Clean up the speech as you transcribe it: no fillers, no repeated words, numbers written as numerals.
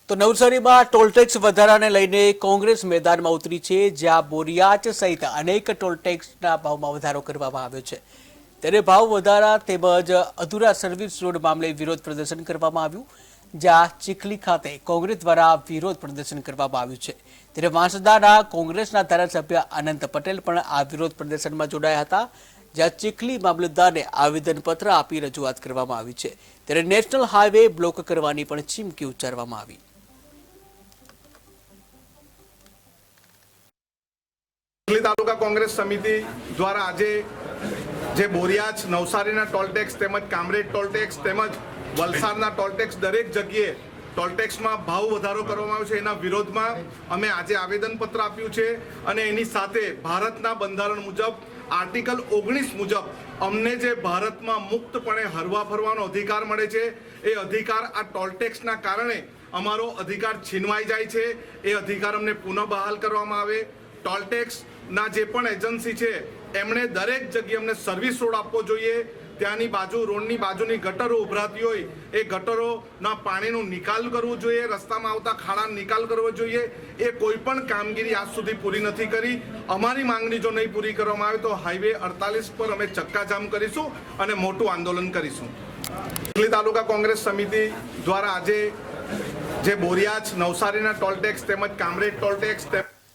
તો નવસારીમાં ટોલટેક્સ વધારાને લઈને કોંગ્રેસ મેદાનમાં ઉતરી છે, જ્યાં બોરિયાચ સહિત અનેક ટોલટેક્સના ભાવમાં વધારો કરવામાં આવ્યો છે। ત્યારે ભાવ વધારા તેમજ અધૂરા સર્વિસ રોડ મામલે વિરોધ પ્રદર્શન કરવામાં આવ્યું, જ્યાં ચીખલી ખાતે કોંગ્રેસ દ્વારા વિરોધ પ્રદર્શન કરવામાં આવ્યું છે। ત્યારે વાંસદાના કોંગ્રેસના ધારાસભ્ય અનંત પટેલ પણ આ વિરોધ પ્રદર્શનમાં જોડાયા હતા, જ્યાં ચીખલી મામલતદારને આવેદનપત્ર આપી રજૂઆત કરવામાં આવી છે। ત્યારે નેશનલ હાઈવે બ્લોક કરવાની પણ ચીમકી ઉચ્ચારવામાં આવી। ચીખલી તાલુકા કોંગ્રેસ સમિતિ દ્વારા આજે જે બોરિયાચ નવસારીના ટોલટેક્સ તેમજ કામરેજ ટોલટેક્સ તેમજ વલસાડના ટોલટેક્સ દરેક જગ્યાએ ટોલટેક્સમાં ભાવ વધારો કરવામાં આવ્યો છે, એના વિરોધમાં અમે આજે આવેદનપત્ર આપ્યું છે। અને એની સાથે ભારતના બંધારણ મુજબ આર્ટિકલ 19 મુજબ અમને જે ભારતમાં મુક્તપણે હરવા ફરવાનો અધિકાર મળે છે, એ અધિકાર આ ટોલટેક્સના કારણે અમારો અધિકાર છીનવાઈ જાય છે। એ અધિકાર અમને પુનઃ બહાલ કરવામાં આવે। ટોલટેક્સના જે પણ એજન્સી છે એમણે દરેક જગ્યાએ અમને સર્વિસ રોડ આપવો જોઈએ। ત્યાંની બાજુ રોડની બાજુની ગટરો ઉભરાતી હોય એ ગટરોના પાણીનું નિકાલ કરવું જોઈએ, રસ્તામાં આવતા ખાડાનો નિકાલ કરવો જોઈએ। એ કોઈ પણ કામગીરી આજ સુધી પૂરી નથી કરી। અમારી માંગણી જો નહીં પૂરી કરવામાં આવે તો હાઈવે 48 પર અમે ચક્કાજામ કરીશું અને મોટું આંદોલન કરીશું। ચીખલી તાલુકા કોંગ્રેસ સમિતિ દ્વારા આજે જે બોરિયાચ નવસારીના ટોલટેક્સ તેમજ કામરેજ ટોલટેક્સ